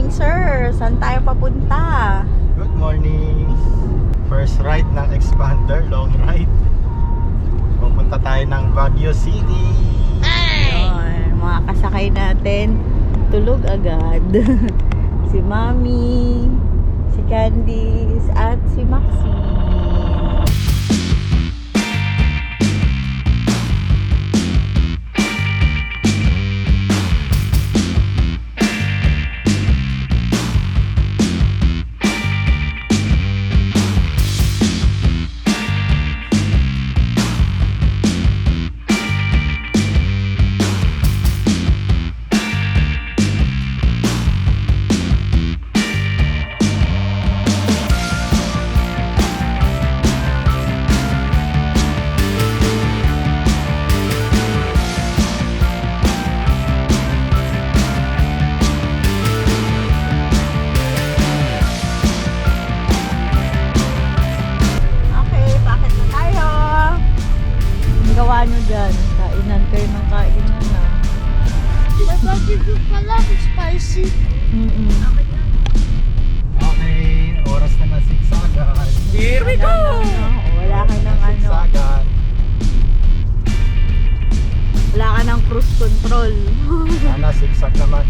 morning, sir. Saan tayo papunta? Good morning. First ride ng Expander, long ride. Pupunta tayo ng Baguio City. Ayun, mga kasakay natin, tulog agad. Si Mami, si Candice, at si Maxine. Gawa nyo dyan. Kainan kayo ng kainan na. Nag-barbecue pala, spicy. Okay, oras na siksagan. Here we go! Wala ka ng ano. Siksagan. Wala ka ng cruise control. Sana siksag naman.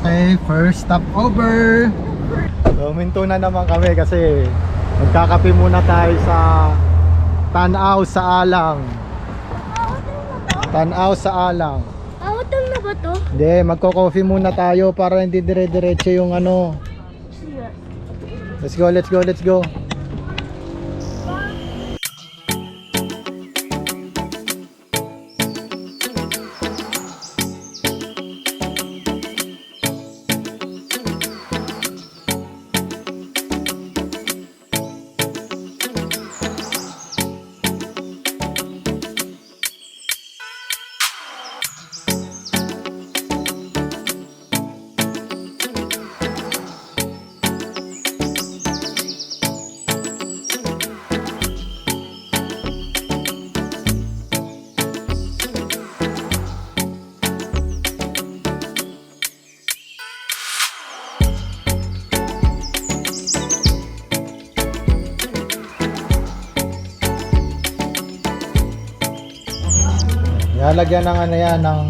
Okay, first stop over. So, minto na naman kami kasi magkakape muna tayo sa Tanaw sa Alang. Tanaw sa Alang. Hotel na ba to? Hindi, magko-coffee muna tayo para hindi dire-diretso yung ano. Let's go, let's go, let's go. Lalagyan ng ano yan, ng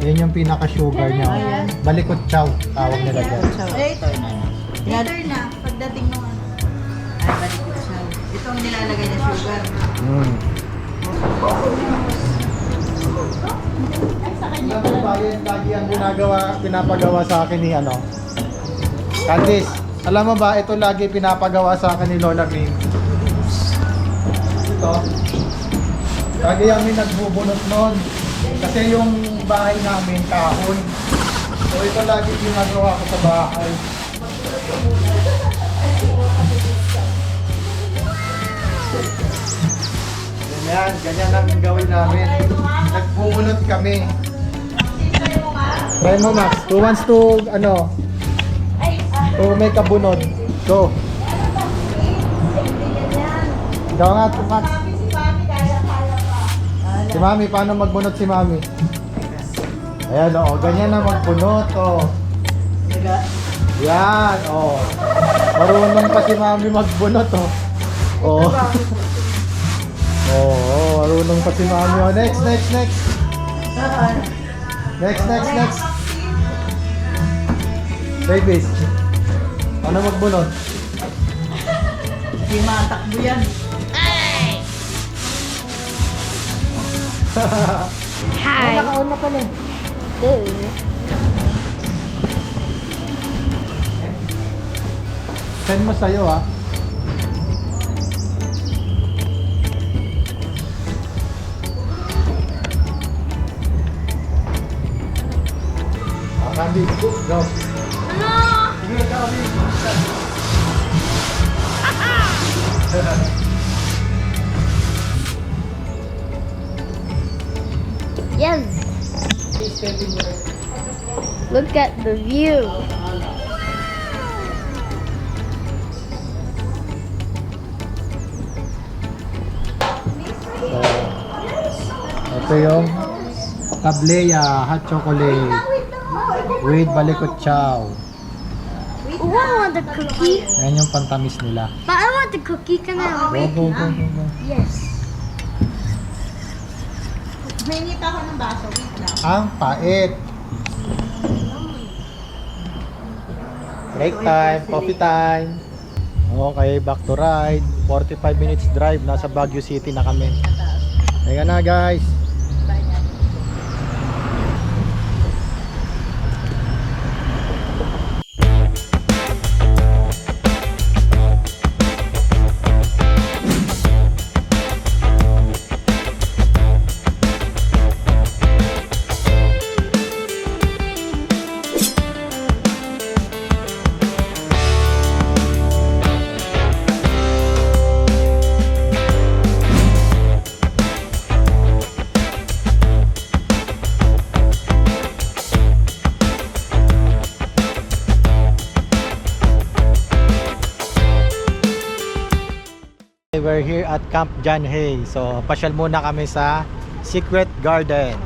yun yung pinaka-sugar niya. Balikot chow, tawag nila dyan. Later na. Later na, pagdating ng ano. Ay, balikot siya. Ito ang nilalagay na sugar. Alam mo ba yun, lagi ang pinapagawa sa akin ni ano? Candice, alam mo ba, ito lagi pinapagawa sa akin ni Lola Green. Ito. Lagi kami nagbubunot nun. Kasi yung bahay namin kahon. So ito lagi ginagawa ko sa bahay. Ganyan ang gawin namin. Nagbubunot kami. Try mo, Max. Who wants to, ano, to make a bunod? Go. Ikaw nga, Max. Si Mami, paano magbunot si Mami? Ayan, o. Ganyan na magbunot, o. Yan, o. Marunong pa si Mami magbunot, o. O. Oo, marunong pa si Mami. O, next. Next. Babies, paano magbunot? Hindi matakbo yan. Hi! Nakauna pala. Send mo sa'yo, ha. Candy, go. Ano? Sige, Candy. Look at the view. So, ito yung Tableya hot chocolate with balikot chow. Oh, I want the cookie. Yan yung pantamis nila. But I want the cookie. Can I have it? Go. Yes. Hingi pa ako ng baso. Wait lang. Ang pait. Break time, coffee time. Okay, back to ride. 45 minutes drive. Nasa Baguio City na kami. Ayan na guys. We're here at Camp John Hay. So, pasyal muna kami sa Secret Garden.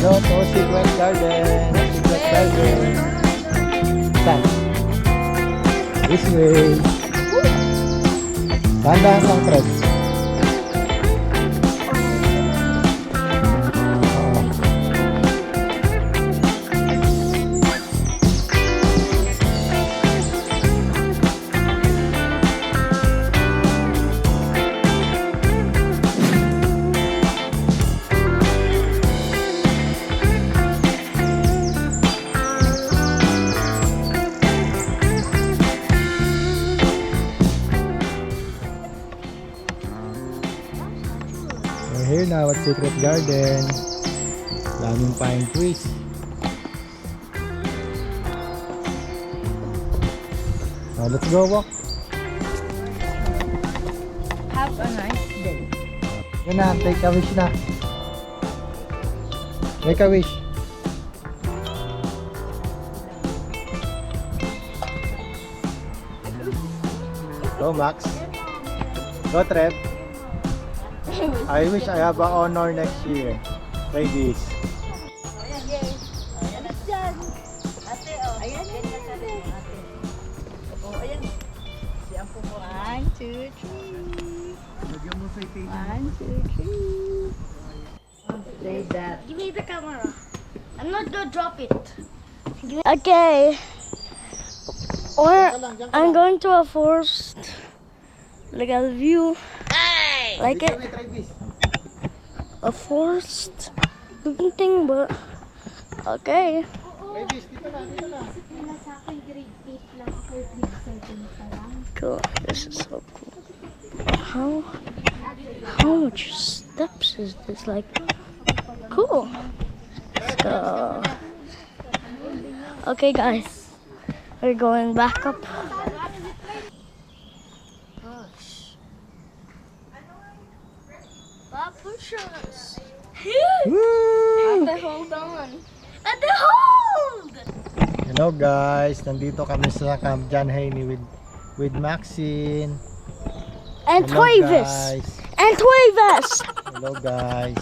Go to Secret Garden. Secret Garden. Saan? This way. Dahan-dahan lang, Fred. We're here now at Secret Garden. Daming pine trees. Now let's go walk. Have a nice day. Yan na, take a wish na. Make a wish. Go Max. Go Trev. I wish I have an honor next year. Like this. Ayan na dyan. Ate, oh. Ayan na ate. Oh, ayan. Si Ampo mo. 1, 2, 3. 1, 2, 3. Say that. Give me the camera. I'm not gonna drop it. Okay. Or I'm going to a forest. Look at the view. Like it? A forest looking thing, but okay. Cool. This is so cool. How much steps is this? Like, cool. Let's go. Okay, guys, we're going back up. Bob, push us. Woo! Ate, hold on. Ate, hold! Hello guys, nandito kami sa Camp John Hay with Maxine. And Hello Travis. guys. And Travis. Hello guys.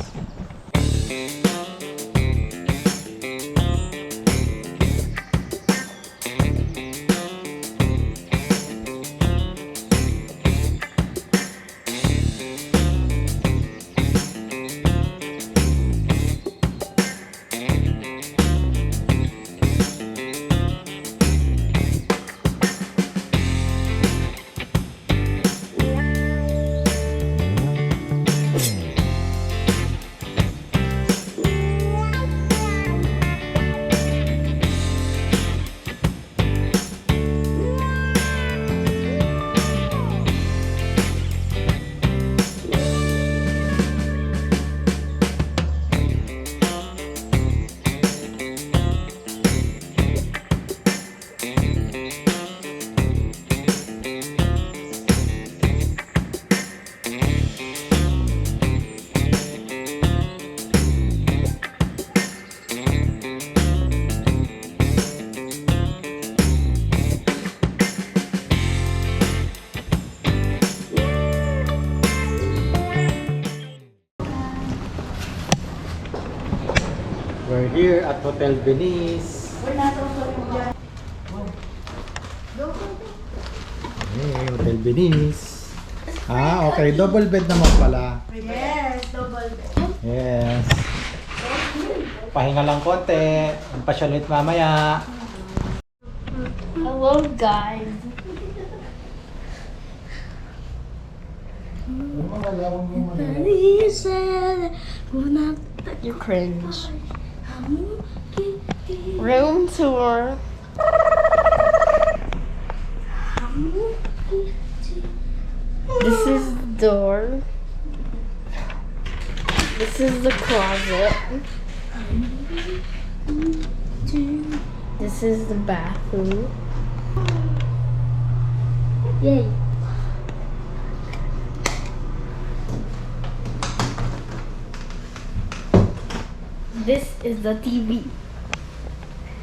We're here at Hotel Venice. Hey, Hotel Venice. Ah, okay. Double bed naman pala. Yes, double bed. Yes. Pahinga lang konti. Pasyal ulit mamaya. Hello, guys. He said, you cringe. Room tour. This is the door. This is the closet. This is the bathroom. Yay. This is the TV.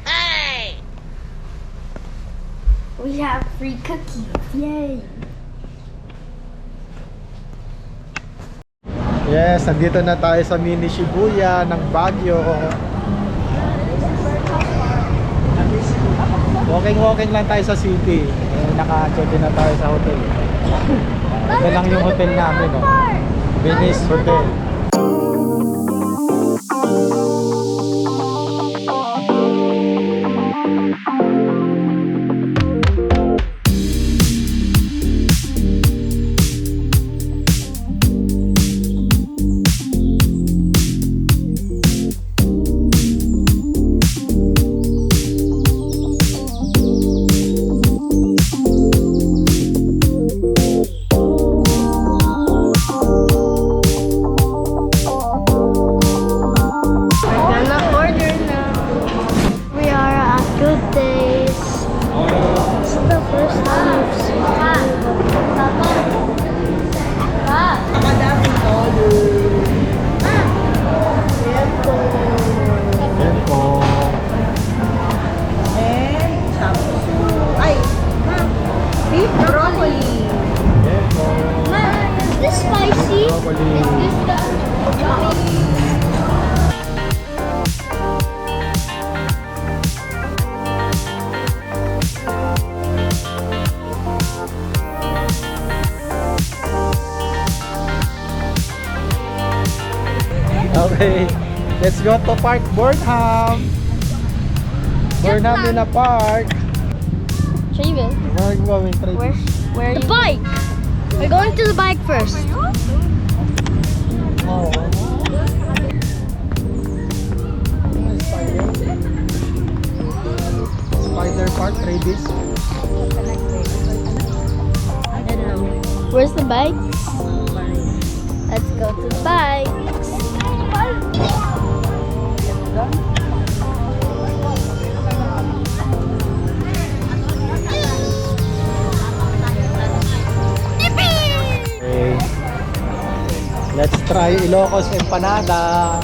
Hey! We have free cookies. Yay! Yes, nandito na tayo sa mini Shibuya ng Baguio. Walking lang tayo sa city. Naka-check in na tayo sa hotel. Ito lang yung hotel namin, no? Venice Hotel. Okay, let's go to Park Burnham. Burnham in a park. Travis, Where are you going, Travis? where are the bike. We're going to the bike first. Oh. Spider Park, Travis. Where's the bike? Let's go to the bike. Okay. Let's try Ilocos Empanada.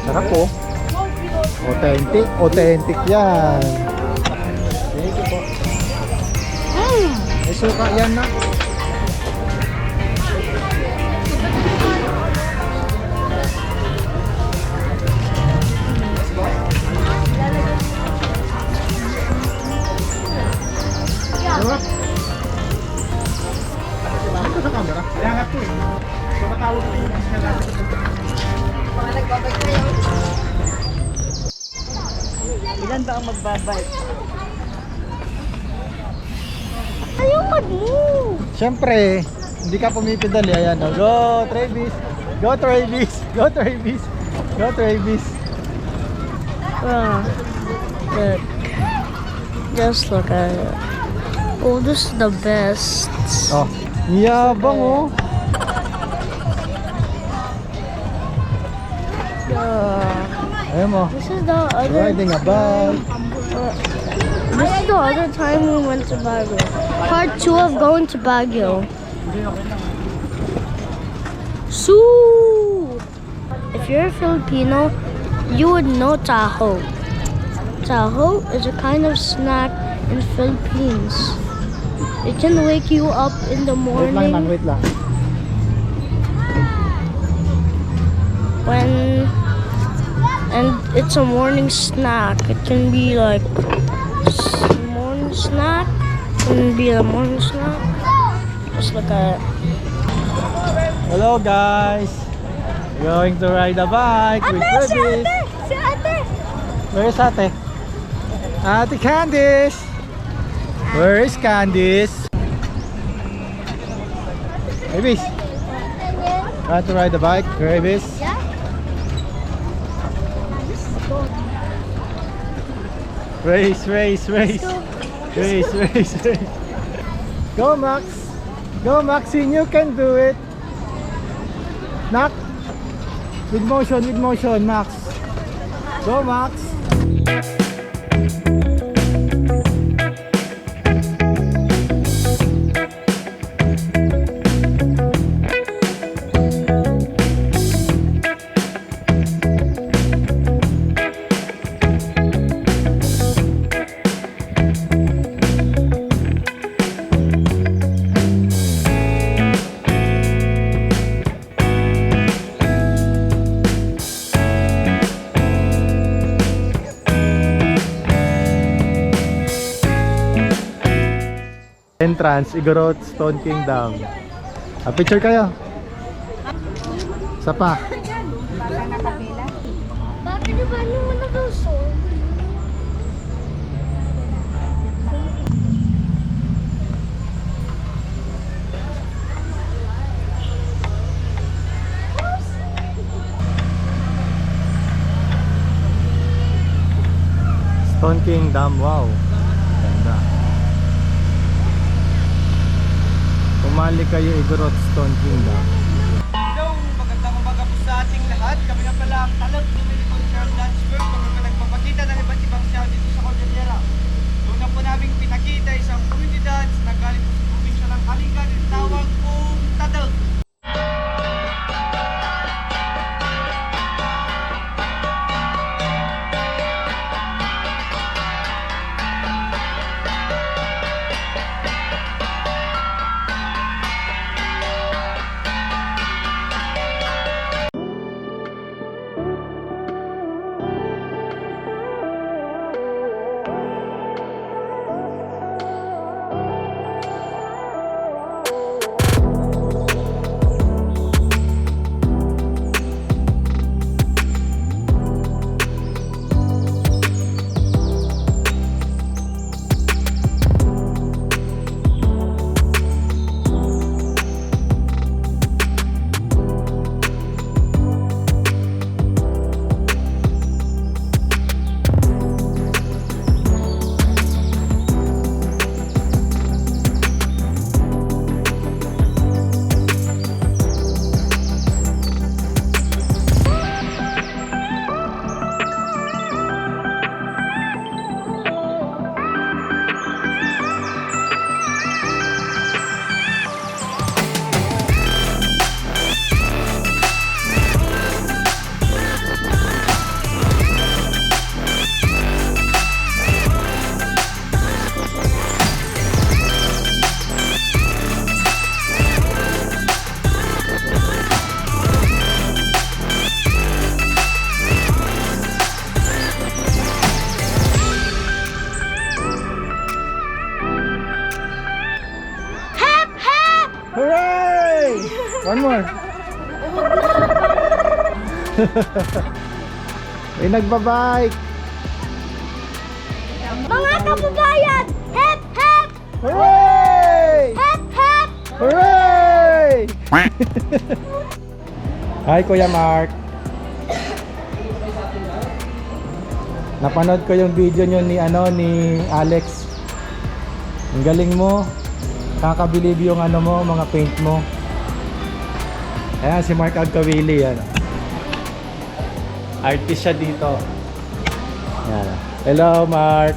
Sarap po. Authentic yan. Thank you po. May suka yan na. Sarap. Ano sa camera? Iangat ko eh. So matawag ko yung isla natin. Mga nagbabay kayo. Ilan ba ang magbabike? Ayaw mag-move. Siyempre, hindi ka pumipidali. Ayan, oh. Go, Travis! Go, Travis! Go, Travis! Go, Travis! Look. Just look at it. Oh, this is the best. Oh, yabang oh. Ayan mo. This is the other. Riding a bike. This is the other time we went to Baguio. Part 2 of going to Baguio. Sue! If you're a Filipino, you would know taho. Taho is a kind of snack in Philippines. It can wake you up in the Wait lang, morning. wait lang. when and it's a morning snack. It can be like morning snack. It can be a morning snack. Just look at it. Hello guys! Going to ride a bike with babies. Si ate! Where is Ate? Ate Candice! Where is Candice? Babies! Want to ride a bike, babies? Yeah. Race, race, race! Race, race, race! Go Max! Go Maxine, you can do it! Knock! With motion, Max! Go Max! Entrance, Igorot Stone Kingdom. Picture kayo. Isa pa. Bakit di ba naman nag-uso? Stone Kingdom, wow. Ganda. Umali kayo Igorot Stone Kingdom. Hello, magandang umaga po sa ating lahat. Kami nga pala ang Talab Dominican Child Dance Group. Kami nagpapakita ng iba't ibang show dito sa Cordillera. Una po namin pinakita isang community dance na galing po sa probinsya ng Kalinga. Tawag pong Tadag. Hooray! One more. May nagbabike. Mga kababayan! Hep, hep! Hooray! Hep, hep! Hooray! Hi Kuya Mark. Napanood ko yung video nyo ni ni Alex. Ang galing mo. Kakabilib yung mo, mga paint mo. Ayan si Mark Agkawili yan. Artist siya dito. Ayan. Hello Mark.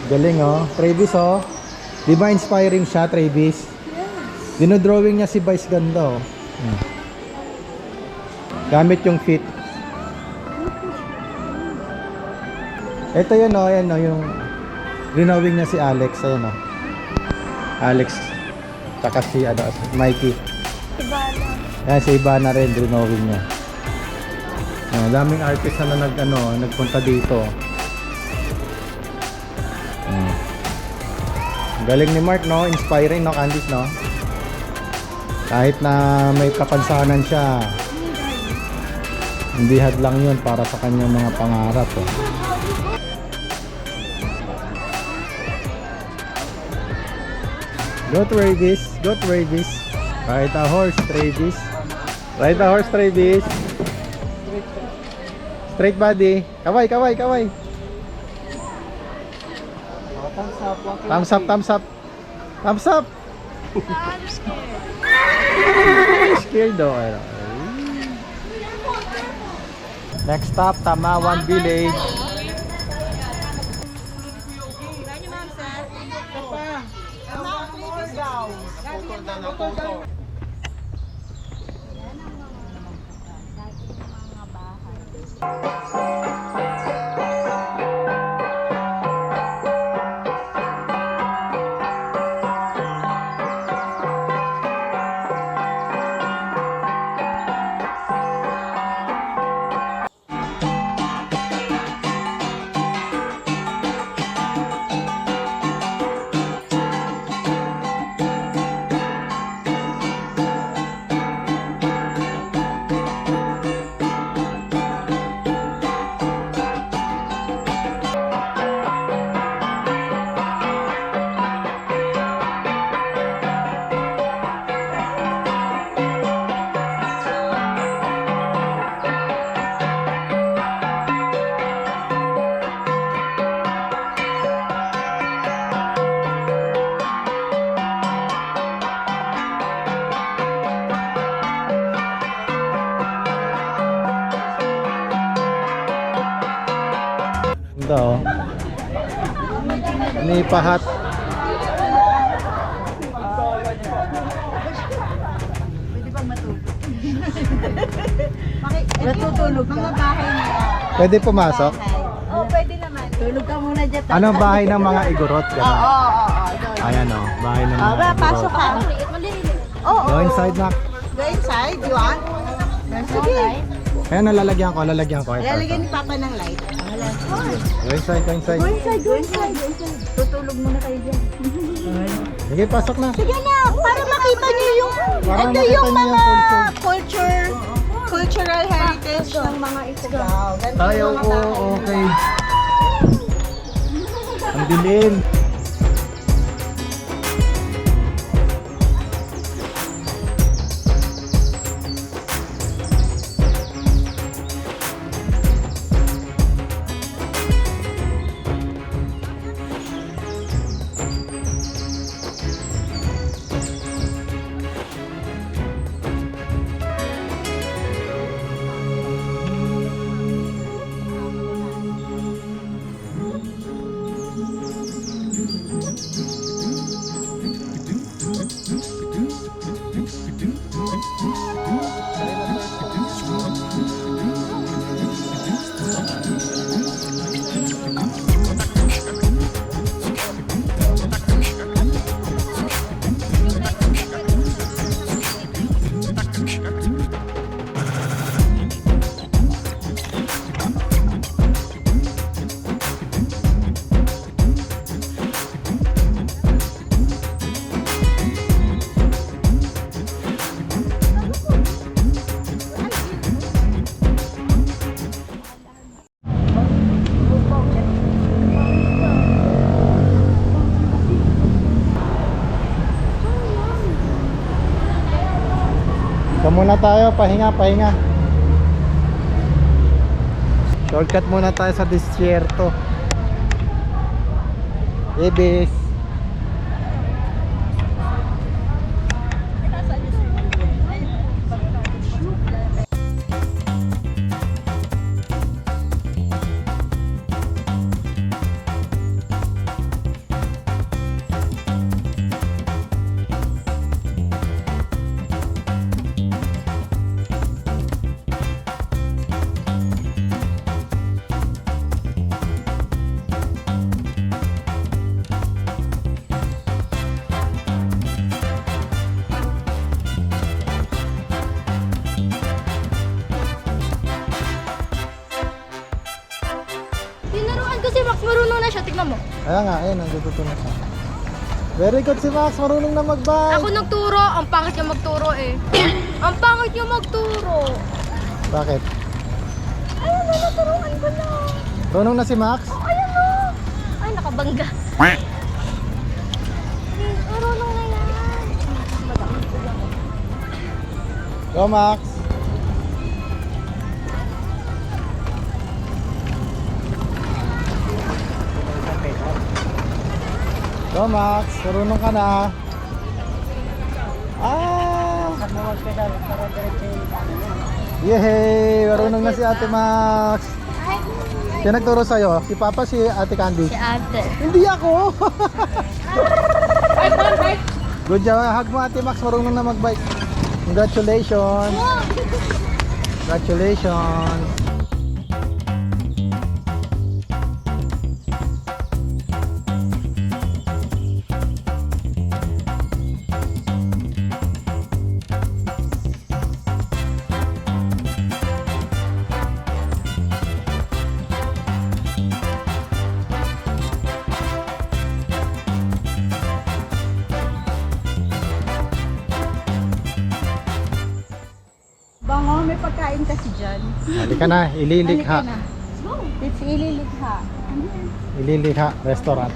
Galing oh. Travis oh. Di ba inspiring siya Travis? Yes. Dinodrawing niya si Vice ganda oh. Gamit yung fit. Ito yun oh, ayan oh, yung drawing niya si Alex, ayan oh. Alex, taka si Mikey. Diba? Ayan, si Ivana rin, drawing niya. Ayan, daming artist na nagpunta dito. Ayan. Galing ni Mark, no? Inspiring, no, Candice, no? Kahit na may kapansanan siya, hindi hadlang yun para sa kanyang mga pangarap. Go Travis, go Travis. Ride a horse, Travis. Ride a horse, Travis. Straight body. Kaway, kaway, kaway. Thumbs up, thumbs up. Thumbs up. I'm scared. Scared daw. Next stop, Tamawan Village. Ito, oh. Nipahat. Pwede bang matulog? Natutulog. Mga bahay nila. Pwede pumasok? Oo, pwede naman. Tulog ka muna dyan. Ano bahay ng mga igorot? Oo, Ganun. oo, oo. Ayan, oh. Bahay ng mga igorot. Pasok ka. Oo, Go inside na. Go inside. You want? Sige. Ayan, lalagyan ko. Ito, Lalagyan ito. ni Papa ng light. Go inside, go inside. Go inside, go inside. Tutulog muna kayo dyan. Sige, pasok na. Sige na, para makita niyo yung, Para ito makita yung niyo yung mga cultural heritage ng mga Ifugao. Ganito Tayo, yung mga bahay oh, okay. nila. Ang dilim. Ito muna tayo, pahinga. Shortcut muna tayo sa disyerto. Ibis. marunong na siya. Tignan mo. Kaya nga, ayun, natututo na siya. Very good si Max, marunong na mag-bike. Ako nagturo. Ang pangit niya magturo eh. Ang pangit niya magturo. Bakit? Ayun na, naturuan ko na. Marunong na si Max? Ayun na. Ay, nakabangga. Marunong na yan. Go Max! Go Max, marunong ka na. Ah! Yehey! Marunong na si Ate Max. Sino nagturo sa'yo? Si Papa, si Ate Candy? Si ate. Hindi ako! Good job, hug mo Ate Max, marunong na magbike. Congratulations! Congratulations! Bango, may pagkain kasi dyan. Halika na, ililikha. Halika na. It's ililikha. Ililikha restaurant.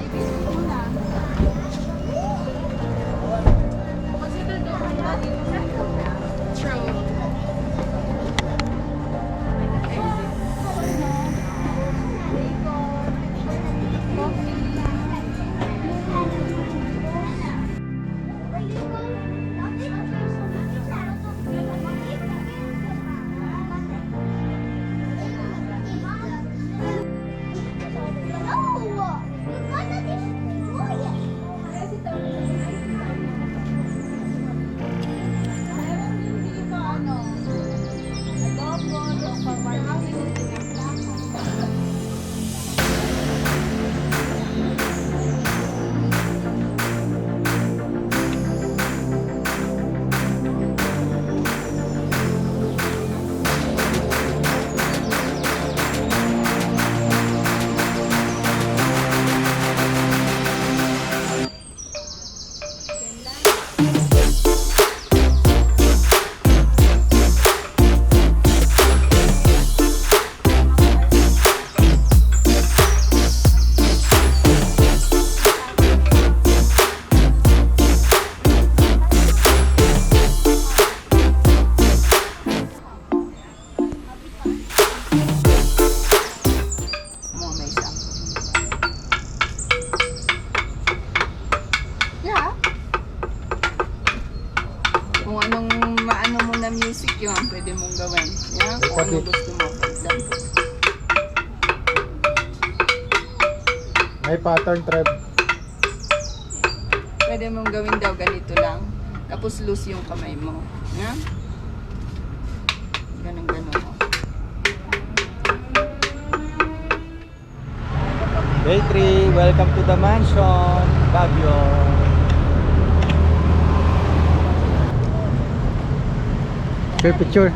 Kung anong maano mo na music yun, pwede mong gawin. Yeah? Kung ano gusto mo, for example. May pattern, Trev. Pwede mong gawin daw ganito lang. Tapos loose yung kamay mo. Yeah? Ganun, ganun. Day 3, welcome to the mansion, Baguio. Picture.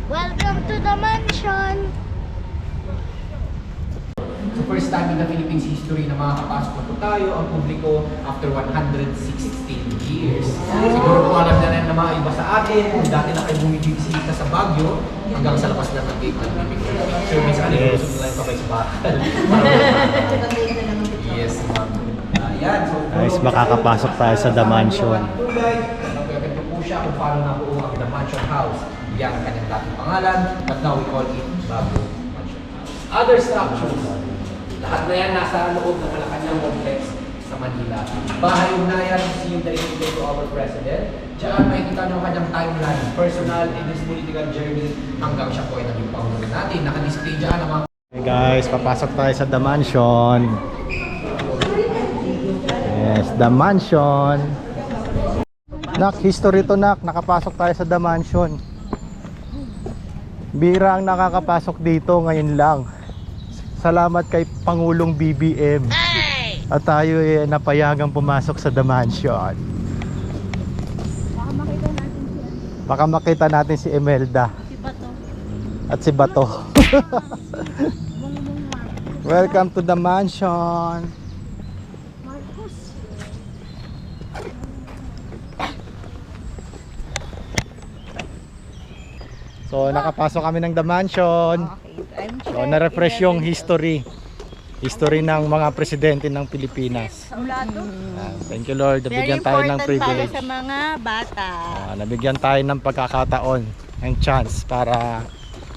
Welcome to the mansion. So first time in the Philippines history na makakapasok na po tayo, ang publiko, after 116 years. Siguro po alam na rin na mga iba sa atin, kung dati na kayo bumibisita sa Baguio, hanggang sa labas na ng gate ng bibig. So minsan yes. Gusto nila yung kabay sa bakal. Yes, ma'am. Yan, so Guys, makakapasok tayo sa The Mansion. Pwede po siya kung paano nabuo ang The Mansion House. Yan ang kanyang dating pangalan, but now we call it Baguio Mansion House. Other structures. Lahat na yan nasa loob ng Malacanang Complex sa Manila. Bahay ugnayan, yung dedicated to our president. Diyan makikita nyo ang kanyang timeline, personal in his political journey hanggang siya po ay naging pangulo natin. Naka-display dyan ang mga Hey guys, papasok tayo sa The Mansion. Yes, The Mansion. Nak, history to nak, nakapasok tayo sa The Mansion. Bira ang nakakapasok dito ngayon lang. Salamat kay Pangulong BBM. At tayo ay napayagang pumasok sa The Mansion. Baka makita natin si Imelda Si Bato. at si Bato. Welcome to the mansion. Marcos. So nakapasok kami ng the mansion. Okay, I'm So na-refresh yung history ng mga presidente ng Pilipinas. Saulado. Thank you Lord, Very nabigyan tayo ng important para privilege. sa mga bata. Nabigyan tayo ng pagkakataon, ng chance para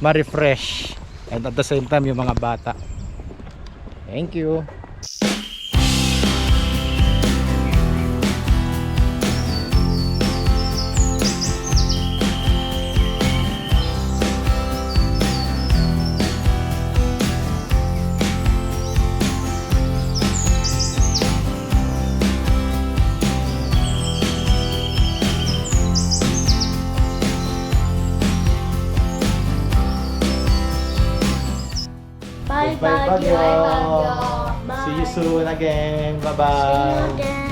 ma-refresh and at the same time yung mga bata. Thank you. Bye Bye, Bagyo. Bagyo. Bye. See you soon again. See you Bye-bye. again.